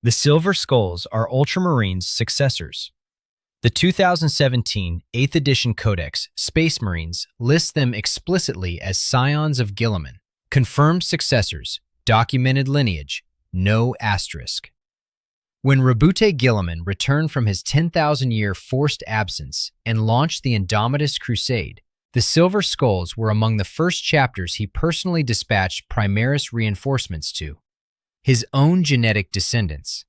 The Silver Skulls are Ultramarines' successors. The 2017 8th Edition Codex, Space Marines, lists them explicitly as Scions of Guilliman, confirmed successors, documented lineage, no asterisk. When Roboute Guilliman returned from his 10,000-year forced absence and launched the Indomitus Crusade, the Silver Skulls were among the first chapters he personally dispatched Primaris reinforcements to. His own genetic descendants,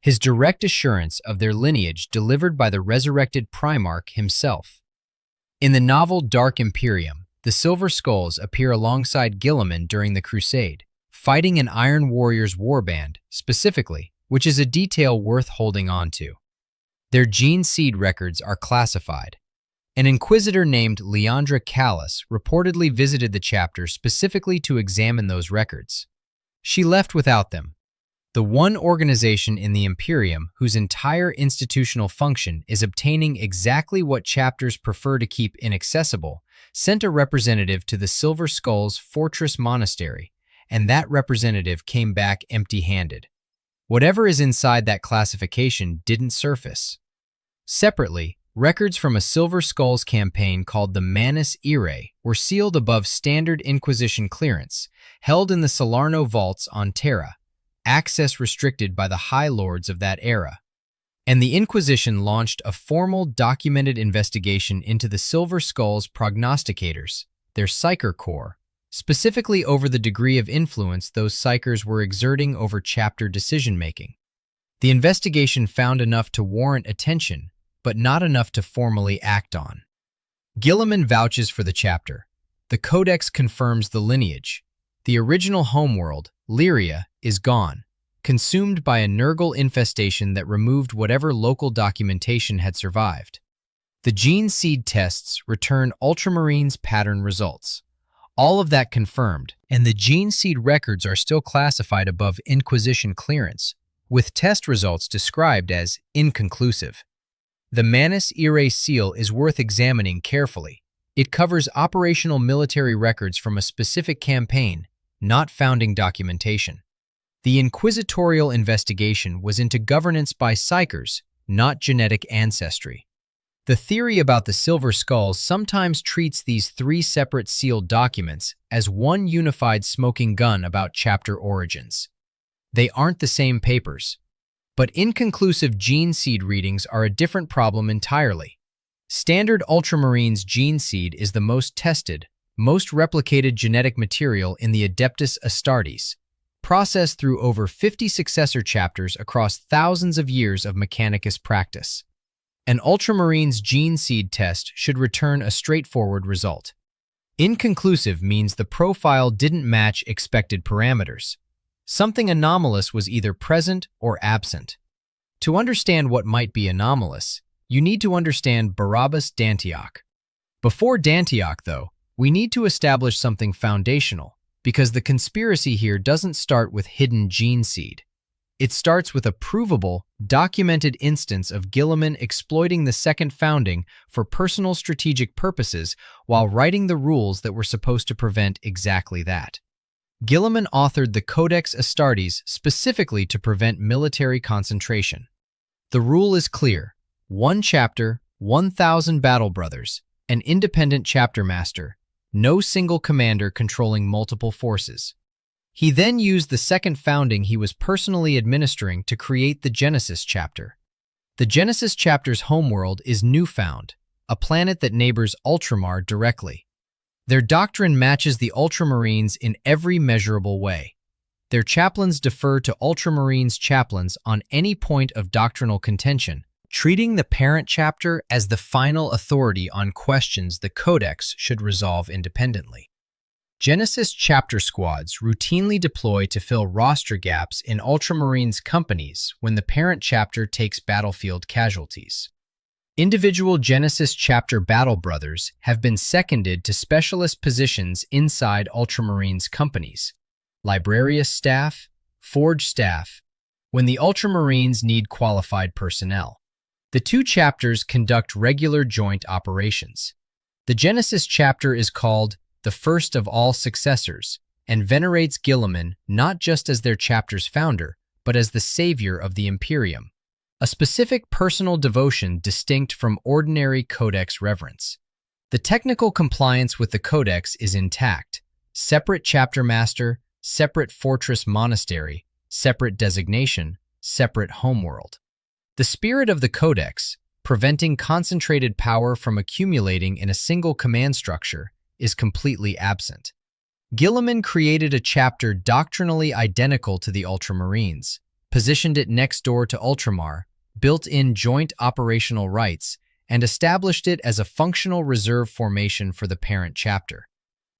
his direct assurance of their lineage delivered by the resurrected primarch himself. In the novel Dark Imperium, the Silver Skulls appear alongside Guilliman during the Crusade, fighting an Iron Warrior's warband, specifically, which is a detail worth holding on to. Their gene seed records are classified. An Inquisitor named Liandra Callis reportedly visited the chapter specifically to examine those records. She left without them. The one organization in the Imperium whose entire institutional function is obtaining exactly what chapters prefer to keep inaccessible sent a representative to the Silver Skulls Fortress Monastery, and that representative came back empty-handed. Whatever is inside that classification didn't surface. Separately, records from a Silver Skulls campaign called the Manus Irae were sealed above standard Inquisition clearance, held in the Celarno Vaults on Terra, access restricted by the High Lords of that era. And the Inquisition launched a formal documented investigation into the Silver Skulls Prognosticators, their psyker corps, specifically over the degree of influence those psykers were exerting over chapter decision-making. The investigation found enough to warrant attention, but not enough to formally act on. Guilliman vouches for the chapter. The Codex confirms the lineage. The original homeworld, Lyria, is gone, consumed by a Nurgle infestation that removed whatever local documentation had survived. The gene seed tests return Ultramarines pattern results. All of that confirmed, and the gene seed records are still classified above Inquisition clearance, with test results described as inconclusive. The Manus Irae seal is worth examining carefully. It covers operational military records from a specific campaign, not founding documentation. The inquisitorial investigation was into governance by psykers, not genetic ancestry. The theory about the Silver Skulls sometimes treats these three separate sealed documents as one unified smoking gun about chapter origins. They aren't the same papers. But inconclusive gene seed readings are a different problem entirely. Standard Ultramarines gene seed is the most tested, most replicated genetic material in the Adeptus Astartes, processed through over 50 successor chapters across thousands of years of Mechanicus practice. An Ultramarines gene seed test should return a straightforward result. Inconclusive means the profile didn't match expected parameters. Something anomalous was either present or absent. To understand what might be anomalous, you need to understand Barabas Dantioch. Before Dantioch, though, we need to establish something foundational, because the conspiracy here doesn't start with hidden gene seed. It starts with a provable, documented instance of Guilliman exploiting the Second Founding for personal strategic purposes while writing the rules that were supposed to prevent exactly that. Guilliman authored the Codex Astartes specifically to prevent military concentration. The rule is clear: one chapter, 1,000 battle brothers, an independent chapter master, no single commander controlling multiple forces. He then used the Second Founding he was personally administering to create the Genesis chapter. The Genesis chapter's homeworld is Newfound, a planet that neighbors Ultramar directly. Their doctrine matches the Ultramarines in every measurable way. Their chaplains defer to Ultramarines' chaplains on any point of doctrinal contention, treating the parent chapter as the final authority on questions the Codex should resolve independently. Genesis chapter squads routinely deploy to fill roster gaps in Ultramarines companies when the parent chapter takes battlefield casualties. Individual Genesis chapter battle brothers have been seconded to specialist positions inside Ultramarines companies: Librarius staff, Forge staff, when the Ultramarines need qualified personnel. The two chapters conduct regular joint operations. The Genesis chapter is called the first of all successors, and venerates Guilliman not just as their chapter's founder, but as the savior of the Imperium, a specific personal devotion distinct from ordinary codex reverence. The technical compliance with the codex is intact: separate chapter master, separate fortress monastery, separate designation, separate homeworld. The spirit of the codex, preventing concentrated power from accumulating in a single command structure, is completely absent. Guilliman created a chapter doctrinally identical to the Ultramarines, positioned it next door to Ultramar, built in joint operational rights, and established it as a functional reserve formation for the parent chapter.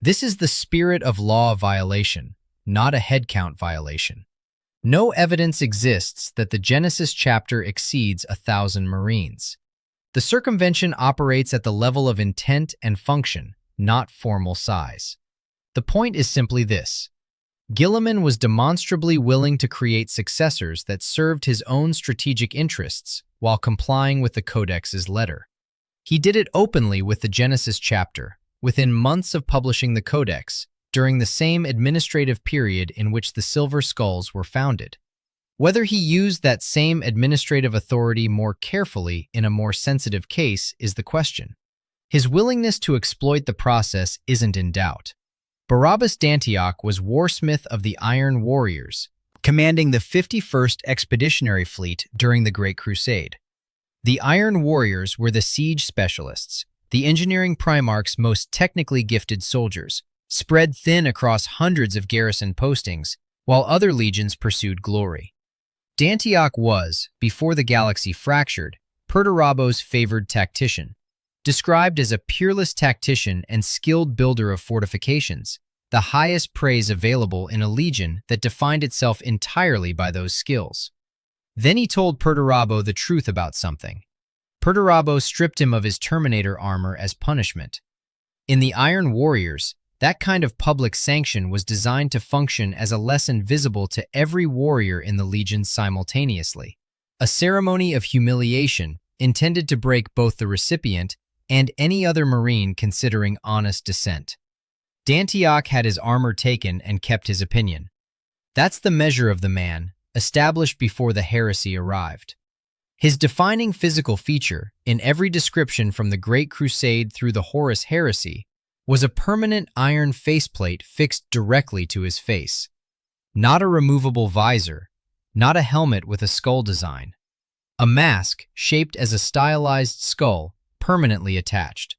This is the spirit of law violation, not a headcount violation. No evidence exists that the Genesis chapter exceeds 1,000 Marines. The circumvention operates at the level of intent and function, not formal size. The point is simply this: Guilliman was demonstrably willing to create successors that served his own strategic interests while complying with the Codex's letter. He did it openly with the Genesis chapter, within months of publishing the Codex, during the same administrative period in which the Silver Skulls were founded. Whether he used that same administrative authority more carefully in a more sensitive case is the question. His willingness to exploit the process isn't in doubt. Barabas Dantioch was warsmith of the Iron Warriors, commanding the 51st Expeditionary Fleet during the Great Crusade. The Iron Warriors were the siege specialists, the engineering primarch's most technically gifted soldiers, spread thin across hundreds of garrison postings, while other legions pursued glory. Dantioch was, before the galaxy fractured, Perturabo's favored tactician. Described as a peerless tactician and skilled builder of fortifications, the highest praise available in a legion that defined itself entirely by those skills. Then he told Perturabo the truth about something. Perturabo stripped him of his Terminator armor as punishment. In the Iron Warriors, that kind of public sanction was designed to function as a lesson visible to every warrior in the legion simultaneously, a ceremony of humiliation intended to break both the recipient and any other Marine considering honest dissent. Dantioch had his armor taken and kept his opinion. That's the measure of the man, established before the heresy arrived. His defining physical feature, in every description from the Great Crusade through the Horus Heresy, was a permanent iron faceplate fixed directly to his face. Not a removable visor, not a helmet with a skull design. A mask, shaped as a stylized skull, permanently attached.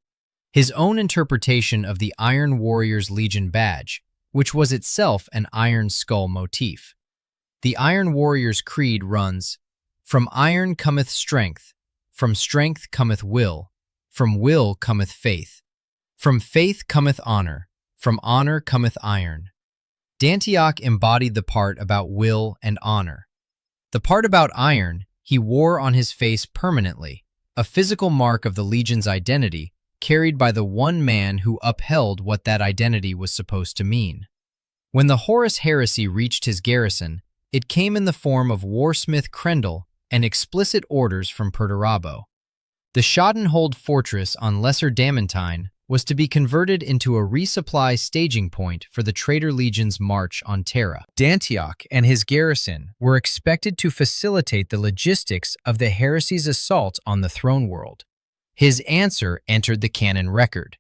His own interpretation of the Iron Warriors Legion badge, which was itself an iron skull motif. The Iron Warriors' creed runs, "From iron cometh strength, from strength cometh will, from will cometh faith. From faith cometh honor, from honor cometh iron." Dantioch embodied the part about will and honor. The part about iron he wore on his face permanently, a physical mark of the Legion's identity carried by the one man who upheld what that identity was supposed to mean. When the Horus Heresy reached his garrison, it came in the form of Warsmith Krendel and explicit orders from Perturabo. The Schadenhold fortress on Lesser Damantine was to be converted into a resupply staging point for the Traitor Legion's march on Terra. Dantioch and his garrison were expected to facilitate the logistics of the heresy's assault on the throne world. His answer entered the canon record.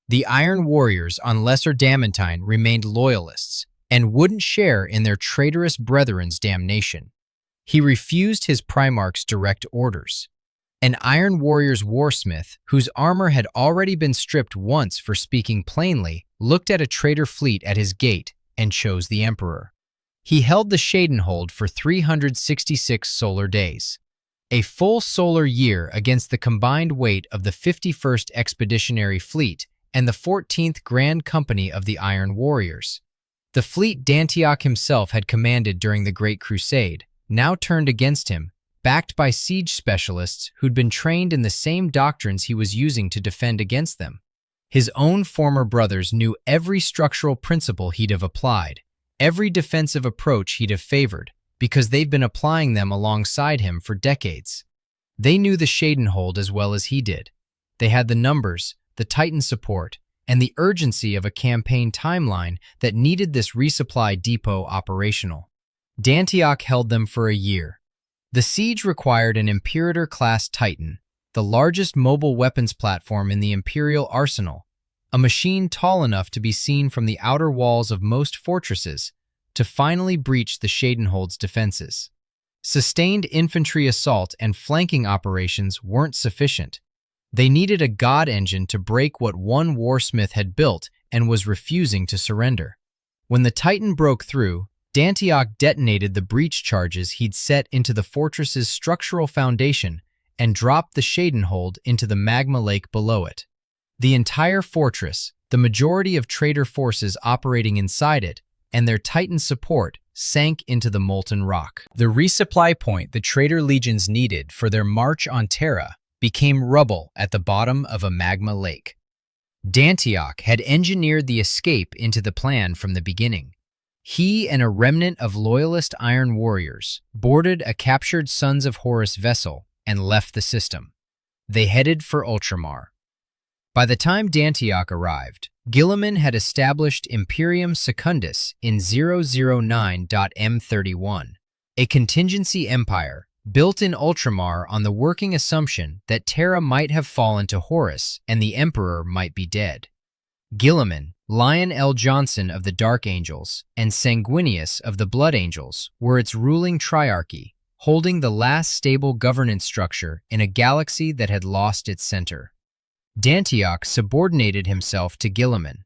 The Iron Warriors on Lesser Damantine remained loyalists and wouldn't share in their traitorous brethren's damnation. He refused his Primarch's direct orders. An Iron Warriors warsmith, whose armor had already been stripped once for speaking plainly, looked at a traitor fleet at his gate and chose the Emperor. He held the Schadenhold for 366 solar days, a full solar year against the combined weight of the 51st Expeditionary Fleet and the 14th Grand Company of the Iron Warriors. The fleet Dantioch himself had commanded during the Great Crusade now turned against him, backed by siege specialists who'd been trained in the same doctrines he was using to defend against them. His own former brothers knew every structural principle he'd have applied, every defensive approach he'd have favored, because they've been applying them alongside him for decades. They knew the Schadenhold as well as he did. They had the numbers, the Titan support, and the urgency of a campaign timeline that needed this resupply depot operational. Dantioch held them for a year. The siege required an Imperator-class Titan, the largest mobile weapons platform in the Imperial arsenal, a machine tall enough to be seen from the outer walls of most fortresses, to finally breach the Shadenhold's defenses. Sustained infantry assault and flanking operations weren't sufficient. They needed a god engine to break what one warsmith had built and was refusing to surrender. When the Titan broke through, Dantioch detonated the breach charges he'd set into the fortress's structural foundation and dropped the Shadenhold into the magma lake below it. The entire fortress, the majority of traitor forces operating inside it, and their Titan support sank into the molten rock. The resupply point the traitor legions needed for their march on Terra became rubble at the bottom of a magma lake. Dantioch had engineered the escape into the plan from the beginning. He and a remnant of loyalist iron warriors boarded a captured Sons of Horus vessel and left the system. They headed for Ultramar. By the time Dantioch arrived, Guilliman had established Imperium Secundus in 009.M31, a contingency empire built in Ultramar on the working assumption that Terra might have fallen to Horus and the Emperor might be dead. Guilliman, Lion L. Johnson of the Dark Angels, and Sanguinius of the Blood Angels were its ruling triarchy, holding the last stable governance structure in a galaxy that had lost its center. Dantioch subordinated himself to Guilliman,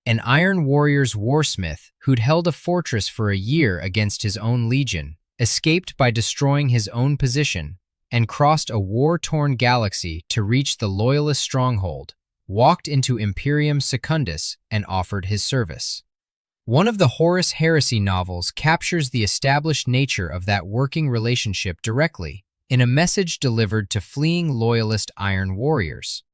an Iron Warrior's warsmith who'd held a fortress for a year against his own legion, escaped by destroying his own position, and crossed a war-torn galaxy to reach the Loyalist stronghold, walked into Imperium Secundus, and offered his service. One of the Horus Heresy novels captures the established nature of that working relationship directly in a message delivered to fleeing Loyalist Iron Warriors.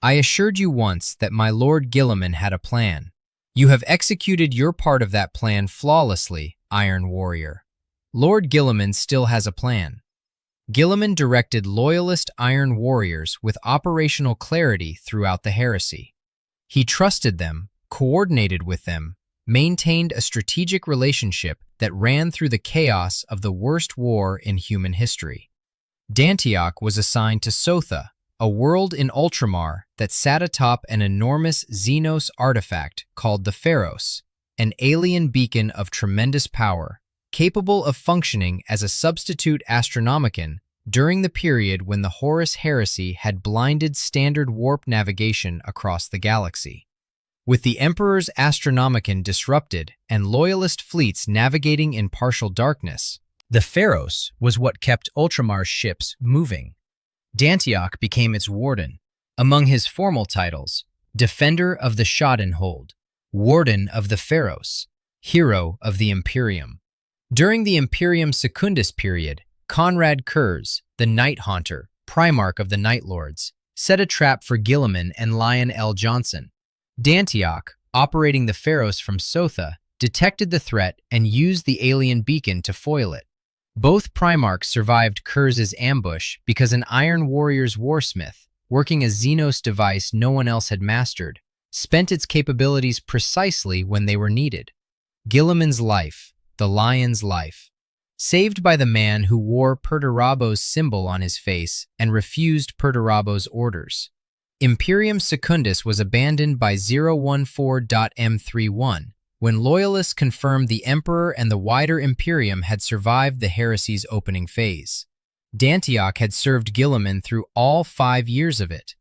I assured you once that my Lord Guilliman had a plan. You have executed your part of that plan flawlessly, Iron Warrior. Lord Guilliman still has a plan. Guilliman directed Loyalist Iron Warriors with operational clarity throughout the heresy. He trusted them, coordinated with them, maintained a strategic relationship that ran through the chaos of the worst war in human history. Dantioch was assigned to Sotha, a world in Ultramar that sat atop an enormous Xenos artifact called the Pharos, an alien beacon of tremendous power, capable of functioning as a substitute astronomicon during the period when the Horus Heresy had blinded standard warp navigation across the galaxy. With the Emperor's astronomicon disrupted and Loyalist fleets navigating in partial darkness, the Pharos was what kept Ultramar's ships moving. Dantioch became its warden. Among his formal titles, Defender of the Shadenhold, Warden of the Pharos, Hero of the Imperium. During the Imperium Secundus period, Conrad Kurz, the Night Haunter, Primarch of the Night Lords, set a trap for Guilliman and Lion L. Johnson. Dantioch, operating the Pharos from Sotha, detected the threat and used the alien beacon to foil it. Both Primarchs survived Kurz's ambush because an Iron Warrior's warsmith, working a Xenos device no one else had mastered, spent its capabilities precisely when they were needed. Guilliman's life, the Lion's life, saved by the man who wore Perturabo's symbol on his face and refused Perturabo's orders. Imperium Secundus was abandoned by 014.M31 when Loyalists confirmed the Emperor and the wider Imperium had survived the heresy's opening phase. Dantioch had served Guilliman through all 5 years of it.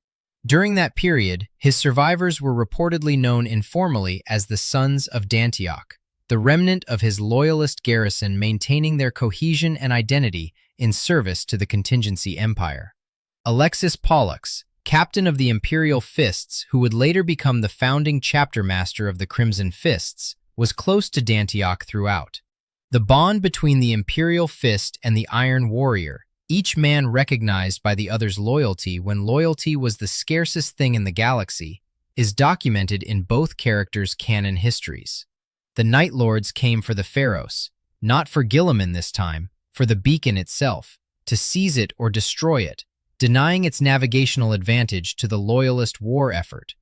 During that period, his survivors were reportedly known informally as the Sons of Dantioch, the remnant of his Loyalist garrison maintaining their cohesion and identity in service to the contingency empire. Alexis Pollux, captain of the Imperial Fists, who would later become the founding chapter master of the Crimson Fists, was close to Dantioch throughout. The bond between the Imperial Fist and the Iron Warrior, each man recognized by the other's loyalty when loyalty was the scarcest thing in the galaxy, is documented in both characters' canon histories. The Night Lords came for the Pharos, not for Guilliman this time, for the beacon itself, to seize it or destroy it, denying its navigational advantage to the Loyalist war effort.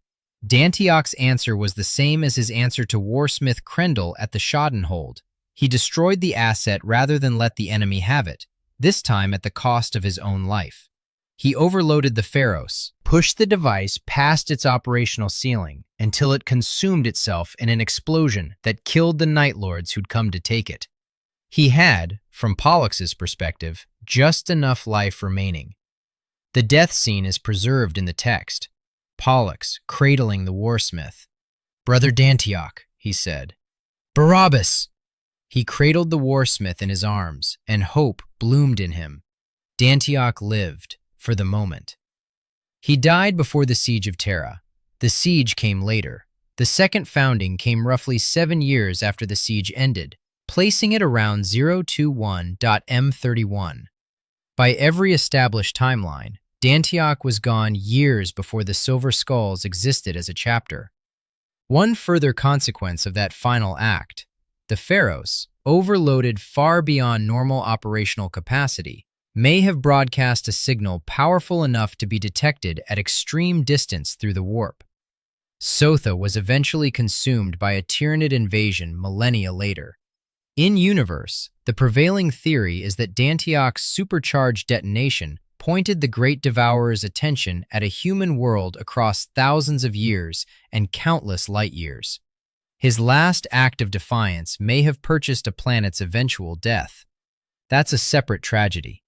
Dantioch's answer was the same as his answer to warsmith Krendel at the Shadenhold: He destroyed the asset rather than let the enemy have it, this time at the cost of his own life. He overloaded the Pharos, pushed the device past its operational ceiling until it consumed itself in an explosion that killed the Night Lords who'd come to take it. He had, from Pollux's perspective, just enough life remaining. The death scene is preserved in the text. Pollux cradling the warsmith. "Brother Dantioch," he said. "Barabas!" He cradled the warsmith in his arms, and hope bloomed in him. Dantioch lived, for the moment. He died before the siege of Terra. The siege came later. The second founding came roughly 7 years after the siege ended, placing it around 021.M31. By every established timeline, Dantioch was gone years before the Silver Skulls existed as a chapter. One further consequence of that final act, the Pharos, overloaded far beyond normal operational capacity, may have broadcast a signal powerful enough to be detected at extreme distance through the warp. Sotha was eventually consumed by a Tyranid invasion millennia later. In-universe, the prevailing theory is that Dantioch's supercharged detonation pointed the Great Devourer's attention at a human world across thousands of years and countless light years. His last act of defiance may have purchased a planet's eventual death. That's a separate tragedy.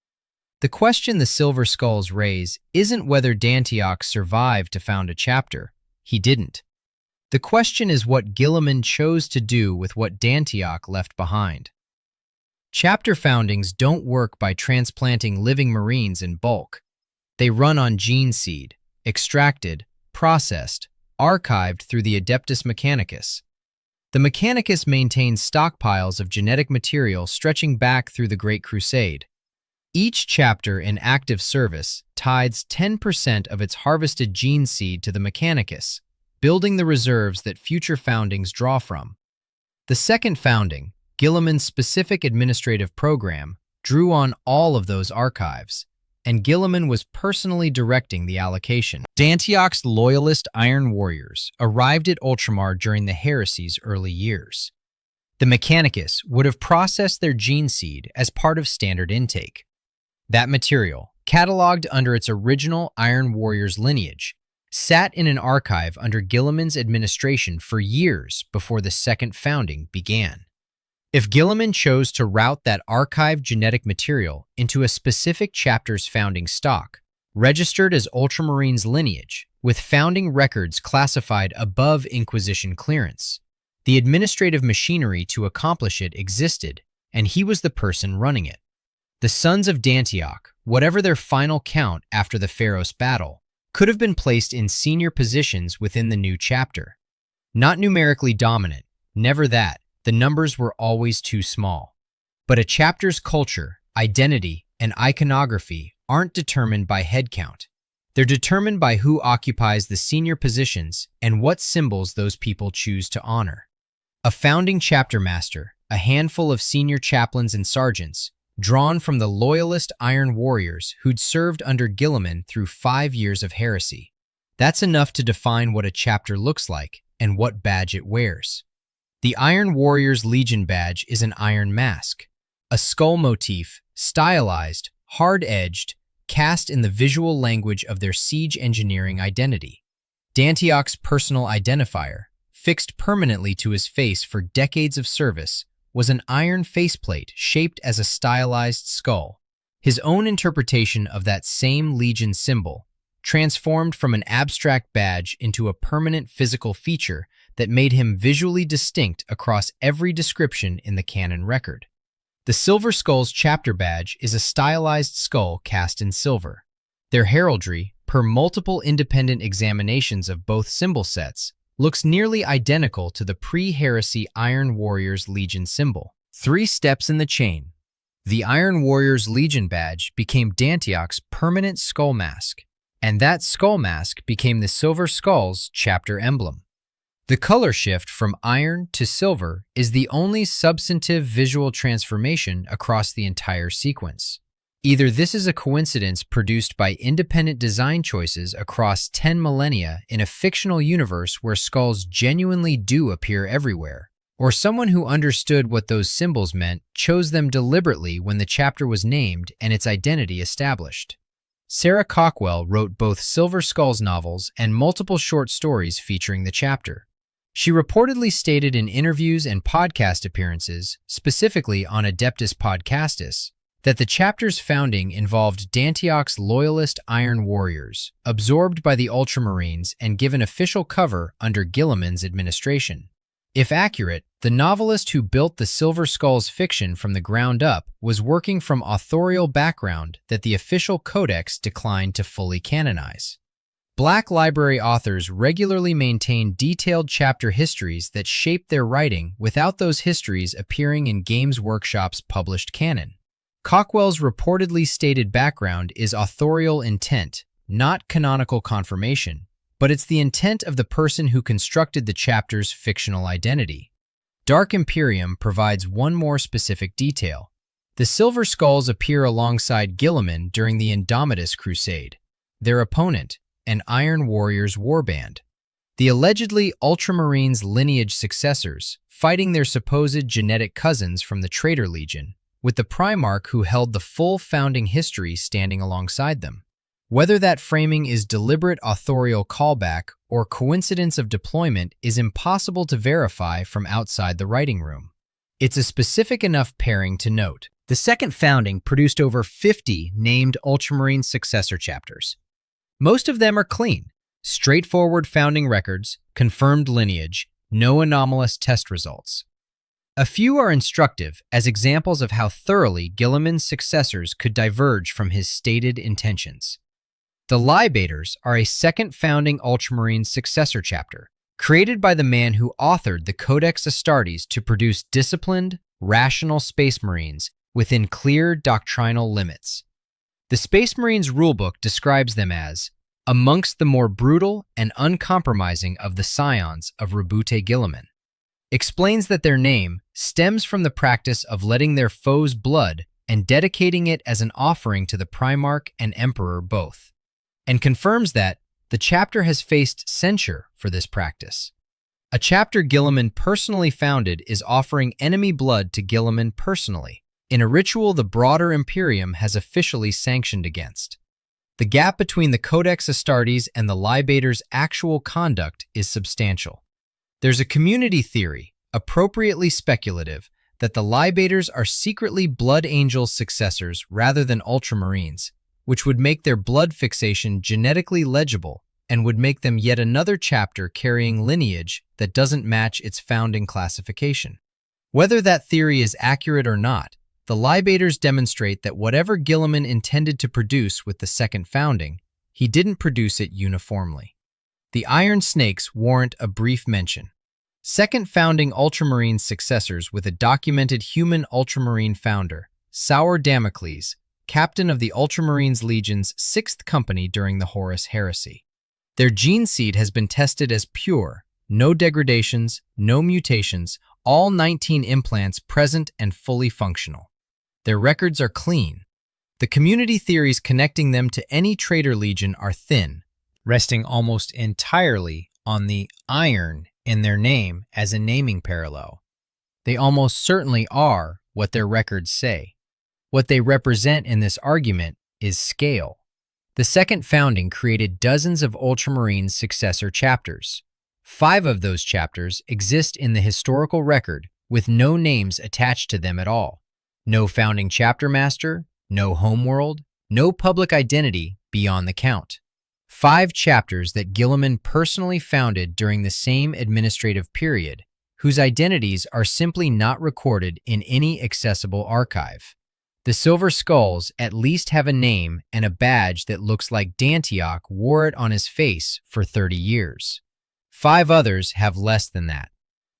The question the Silver Skulls raise isn't whether Dantioch survived to found a chapter. He didn't. The question is what Guilliman chose to do with what Dantioch left behind. Chapter foundings don't work by transplanting living Marines in bulk. They run on gene seed, extracted, processed, archived through the Adeptus Mechanicus. The Mechanicus maintains stockpiles of genetic material stretching back through the Great Crusade. Each chapter in active service tithes 10% of its harvested gene seed to the Mechanicus, building the reserves that future foundings draw from. The second founding, Guilliman's specific administrative program, drew on all of those archives, and Guilliman was personally directing the allocation. Dantioch's loyalist Iron Warriors arrived at Ultramar during the Heresy's early years. The Mechanicus would have processed their gene seed as part of standard intake. That material, cataloged under its original Iron Warriors lineage, sat in an archive under Guilliman's administration for years before the second founding began. If Guilliman chose to route that archived genetic material into a specific chapter's founding stock, registered as Ultramarines lineage, with founding records classified above Inquisition clearance, the administrative machinery to accomplish it existed, and he was the person running it. The Sons of Dantioch, whatever their final count after the Pharos battle, could have been placed in senior positions within the new chapter. Not numerically dominant, never that, the numbers were always too small. But a chapter's culture, identity, and iconography aren't determined by headcount. They're determined by who occupies the senior positions and what symbols those people choose to honor. A founding chapter master, a handful of senior chaplains and sergeants, drawn from the loyalist Iron Warriors who'd served under Guilliman through 5 years of heresy. That's enough to define what a chapter looks like and what badge it wears. The Iron Warriors Legion badge is an iron mask, a skull motif, stylized, hard-edged, cast in the visual language of their siege engineering identity. Dantioch's personal identifier, fixed permanently to his face for decades of service, was an iron faceplate shaped as a stylized skull. His own interpretation of that same Legion symbol, transformed from an abstract badge into a permanent physical feature that made him visually distinct across every description in the canon record. The Silver Skulls chapter badge is a stylized skull cast in silver. Their heraldry, per multiple independent examinations of both symbol sets, looks nearly identical to the pre-heresy Iron Warriors Legion symbol. 3 steps in the chain. The Iron Warriors Legion badge became Dantioch's permanent skull mask, and that skull mask became the Silver Skulls chapter emblem. The color shift from iron to silver is the only substantive visual transformation across the entire sequence. Either this is a coincidence produced by independent design choices across 10 millennia in a fictional universe where skulls genuinely do appear everywhere, or someone who understood what those symbols meant chose them deliberately when the chapter was named and its identity established. Sarah Cockwell wrote both Silver Skulls novels and multiple short stories featuring the chapter. She reportedly stated in interviews and podcast appearances, specifically on Adeptus Podcastus, that the chapter's founding involved Dantioch's loyalist Iron Warriors, absorbed by the Ultramarines and given official cover under Guilliman's administration. If accurate, the novelist who built the Silver Skulls fiction from the ground up was working from authorial background that the official codex declined to fully canonize. Black library authors regularly maintain detailed chapter histories that shape their writing without those histories appearing in Games Workshop's published canon. Cockwell's reportedly stated background is authorial intent, not canonical confirmation, but it's the intent of the person who constructed the chapter's fictional identity. Dark Imperium provides one more specific detail. The Silver Skulls appear alongside Guilliman during the Indomitus Crusade, their opponent, an Iron Warriors warband. The allegedly Ultramarines lineage successors, fighting their supposed genetic cousins from the Traitor Legion, with the Primarch who held the full founding history standing alongside them. Whether that framing is deliberate authorial callback or coincidence of deployment is impossible to verify from outside the writing room. It's a specific enough pairing to note. The second founding produced over 50 named Ultramarine successor chapters. Most of them are clean, straightforward founding records, confirmed lineage, no anomalous test results. A few are instructive as examples of how thoroughly Guilliman's successors could diverge from his stated intentions. The Libators are a second founding Ultramarine successor chapter, created by the man who authored the Codex Astartes to produce disciplined, rational Space Marines within clear doctrinal limits. The Space Marines rulebook describes them as amongst the more brutal and uncompromising of the scions of Roboute Guilliman. Explains that their name stems from the practice of letting their foes' blood and dedicating it as an offering to the Primarch and Emperor both, and confirms that the chapter has faced censure for this practice. A chapter Guilliman personally founded is offering enemy blood to Guilliman personally, in a ritual the broader Imperium has officially sanctioned against. The gap between the Codex Astartes and the Libators' actual conduct is substantial. There's a community theory, appropriately speculative, that the Libators are secretly Blood Angels successors rather than Ultramarines, which would make their blood fixation genetically legible and would make them yet another chapter carrying lineage that doesn't match its founding classification. Whether that theory is accurate or not, the Libators demonstrate that whatever Guilliman intended to produce with the second founding, he didn't produce it uniformly. The Iron Snakes warrant a brief mention. Second founding Ultramarine successors with a documented human Ultramarine founder, Saur Damocles, captain of the Ultramarines Legion's 6th Company during the Horus Heresy. Their gene seed has been tested as pure, no degradations, no mutations, all 19 implants present and fully functional. Their records are clean. The community theories connecting them to any Traitor Legion are thin, resting almost entirely on the iron in their name as a naming parallel. They almost certainly are what their records say. What they represent in this argument is scale. The second founding created dozens of Ultramarine successor chapters. 5 of those chapters exist in the historical record with no names attached to them at all. No founding chapter master, no homeworld, no public identity beyond the count. 5 chapters that Guilliman personally founded during the same administrative period, whose identities are simply not recorded in any accessible archive. The Silver Skulls at least have a name and a badge that looks like Dantioch wore it on his face for 30 years. 5 others have less than that.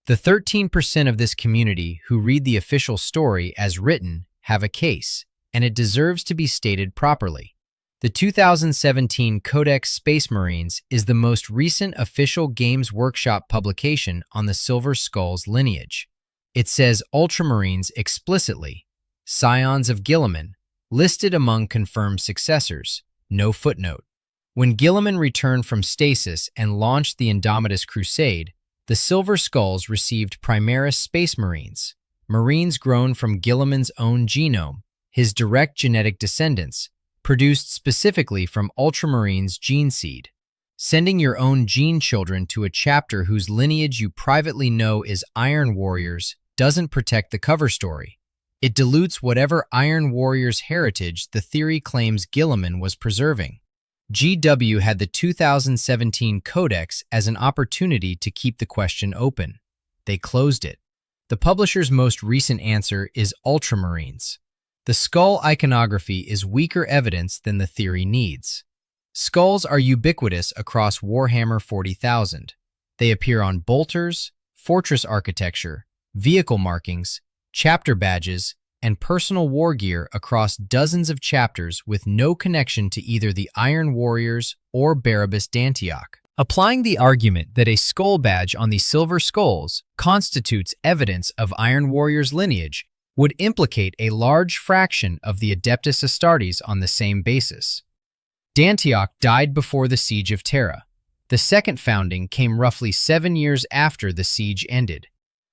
The 13% of this community who read the official story as written have a case, and it deserves to be stated properly. The 2017 Codex Space Marines is the most recent official Games Workshop publication on the Silver Skulls lineage. It says Ultramarines explicitly, Scions of Guilliman, listed among confirmed successors, no footnote. When Guilliman returned from stasis and launched the Indomitus Crusade, The Silver Skulls received Primaris Space Marines, Marines grown from Guilliman's own genome, his direct genetic descendants, produced specifically from Ultramarines' gene seed. Sending your own gene children to a chapter whose lineage you privately know is Iron Warriors doesn't protect the cover story. It dilutes whatever Iron Warriors heritage the theory claims Guilliman was preserving. GW had the 2017 Codex as an opportunity to keep the question open. They closed it. The publisher's most recent answer is Ultramarines. The skull iconography is weaker evidence than the theory needs. Skulls are ubiquitous across Warhammer 40,000. They appear on bolters, fortress architecture, vehicle markings, chapter badges, and personal war gear across dozens of chapters with no connection to either the Iron Warriors or Barabas Dantioch. Applying the argument that a skull badge on the Silver Skulls constitutes evidence of Iron Warriors' lineage would implicate a large fraction of the Adeptus Astartes on the same basis. Dantioch died before the Siege of Terra. The second founding came roughly 7 years after the siege ended.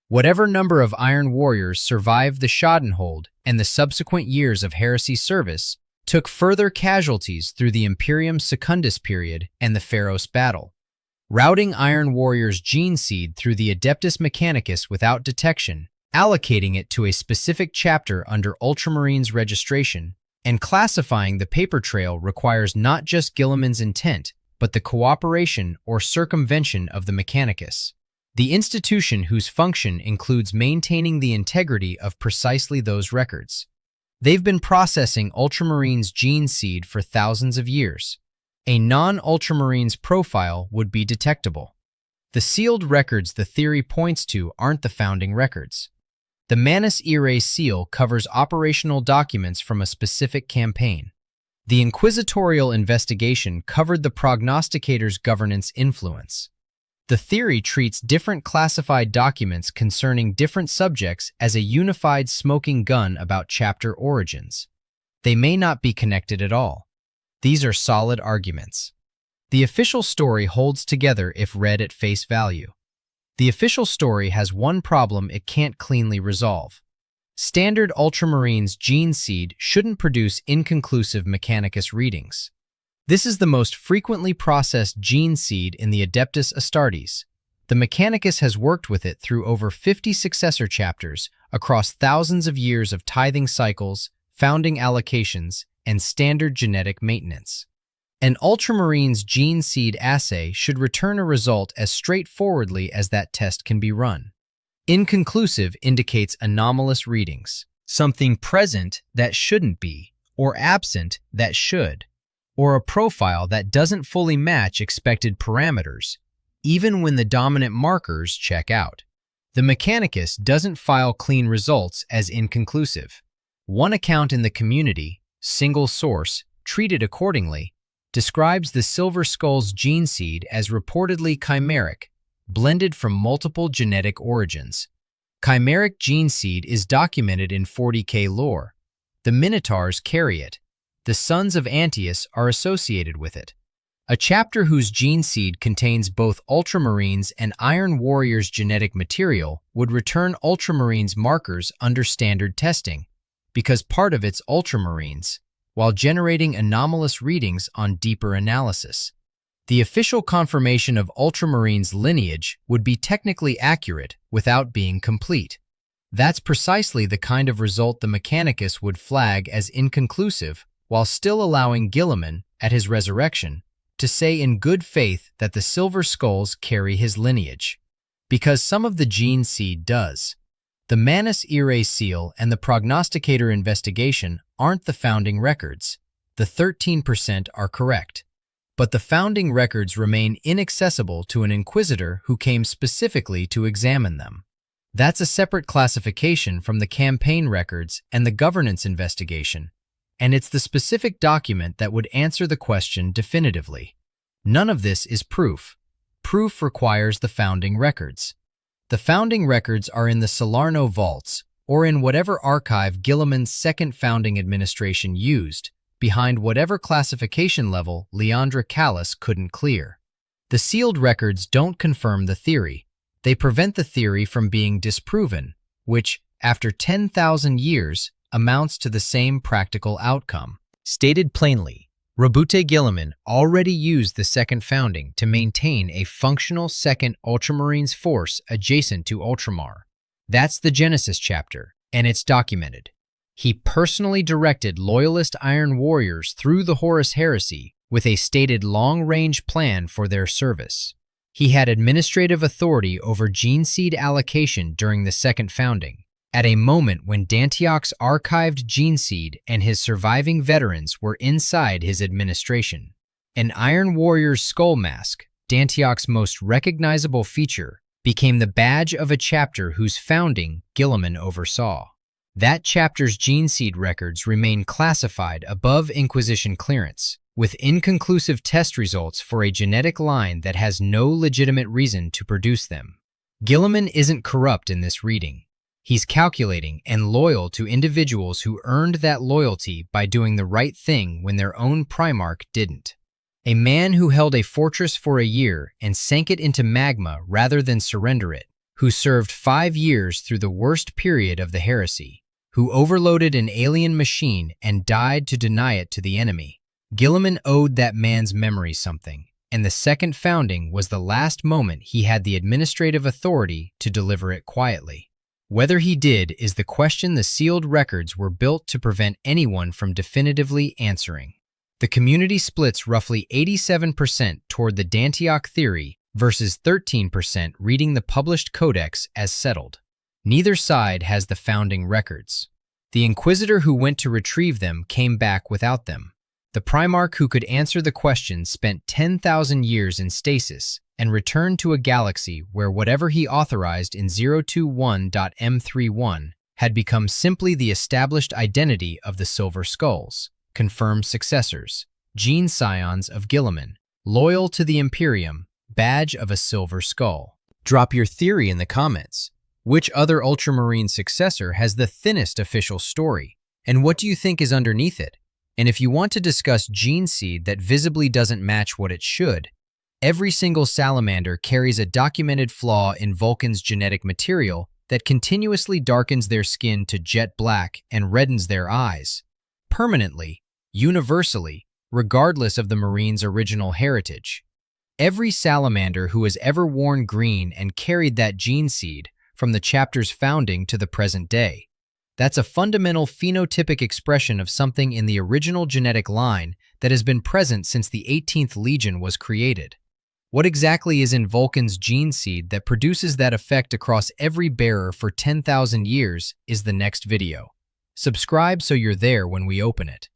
Whatever number of Iron Warriors survived the Schadenhold and the subsequent years of heresy service took further casualties through the Imperium Secundus period and the Pharos battle. Routing Iron Warriors' gene seed through the Adeptus Mechanicus without detection, allocating it to a specific chapter under Ultramarines registration, and classifying the paper trail requires not just Guilliman's intent, but the cooperation or circumvention of the Mechanicus, the institution whose function includes maintaining the integrity of precisely those records. They've been processing Ultramarines' gene seed for thousands of years. A non-Ultramarines profile would be detectable. The sealed records the theory points to aren't the founding records. The Manus Irae seal covers operational documents from a specific campaign. The inquisitorial investigation covered the prognosticators' governance influence. The theory treats different classified documents concerning different subjects as a unified smoking gun about chapter origins. They may not be connected at all. These are solid arguments. The official story holds together if read at face value. The official story has one problem it can't cleanly resolve. Standard Ultramarines gene seed shouldn't produce inconclusive Mechanicus readings. This is the most frequently processed gene seed in the Adeptus Astartes. The Mechanicus has worked with it through over 50 successor chapters across thousands of years of tithing cycles, founding allocations, and standard genetic maintenance. An Ultramarines gene seed assay should return a result as straightforwardly as that test can be run. Inconclusive indicates anomalous readings, something present that shouldn't be, or absent that should, or a profile that doesn't fully match expected parameters, even when the dominant markers check out. The Mechanicus doesn't file clean results as inconclusive. One account in the community, single source, treated accordingly, describes the Silver Skulls gene seed as reportedly chimeric, blended from multiple genetic origins. Chimeric gene seed is documented in 40K lore. The Minotaurs carry it. The Sons of Antioch are associated with it. A chapter whose gene seed contains both Ultramarines and Iron Warriors genetic material would return Ultramarines markers under standard testing, because part of it's Ultramarines, while generating anomalous readings on deeper analysis. The official confirmation of Ultramarines' lineage would be technically accurate without being complete. That's precisely the kind of result the Mechanicus would flag as inconclusive, while still allowing Guilliman, at his resurrection, to say in good faith that the Silver Skulls carry his lineage. Because some of the gene seed does. The Manus Irae seal and the prognosticator investigation aren't the founding records. The 13% are correct. But the founding records remain inaccessible to an Inquisitor who came specifically to examine them. That's a separate classification from the campaign records and the governance investigation, and it's the specific document that would answer the question definitively. None of this is proof. Proof requires the founding records. The founding records are in the Celarno Vaults, or in whatever archive Guilliman's second founding administration used, behind whatever classification level Liandra Callis couldn't clear. The sealed records don't confirm the theory. They prevent the theory from being disproven, which, after 10,000 years, amounts to the same practical outcome. Stated plainly, Roboute Guilliman already used the second founding to maintain a functional second Ultramarines force adjacent to Ultramar. That's the Genesis chapter, and it's documented. He personally directed Loyalist Iron Warriors through the Horus Heresy with a stated long-range plan for their service. He had administrative authority over gene seed allocation during the second founding, at a moment when Dantioch's archived gene seed and his surviving veterans were inside his administration. An Iron Warrior's skull mask, Dantioch's most recognizable feature, became the badge of a chapter whose founding Guilliman oversaw. That chapter's gene seed records remain classified above Inquisition clearance, with inconclusive test results for a genetic line that has no legitimate reason to produce them. Guilliman isn't corrupt in this reading. He's calculating and loyal to individuals who earned that loyalty by doing the right thing when their own primarch didn't. A man who held a fortress for a year and sank it into magma rather than surrender it, who served 5 years through the worst period of the heresy, who overloaded an alien machine and died to deny it to the enemy. Guilliman owed that man's memory something, and the second founding was the last moment he had the administrative authority to deliver it quietly. Whether he did is the question the sealed records were built to prevent anyone from definitively answering. The community splits roughly 87% toward the Dantioch theory versus 13% reading the published codex as settled. Neither side has the founding records. The Inquisitor who went to retrieve them came back without them. The Primarch who could answer the question spent 10,000 years in stasis and returned to a galaxy where whatever he authorized in 021.M31 had become simply the established identity of the Silver Skulls, confirmed successors, gene Scions of Guilliman, loyal to the Imperium, badge of a Silver Skull. Drop your theory in the comments. Which other Ultramarine successor has the thinnest official story? And what do you think is underneath it? And if you want to discuss gene seed that visibly doesn't match what it should, every single salamander carries a documented flaw in Vulcan's genetic material that continuously darkens their skin to jet black and reddens their eyes. Permanently, universally, regardless of the Marine's original heritage. Every salamander who has ever worn green and carried that gene seed from the chapter's founding to the present day. That's a fundamental phenotypic expression of something in the original genetic line that has been present since the 18th Legion was created. What exactly is in Vulcan's gene seed that produces that effect across every bearer for 10,000 years is the next video. Subscribe so you're there when we open it.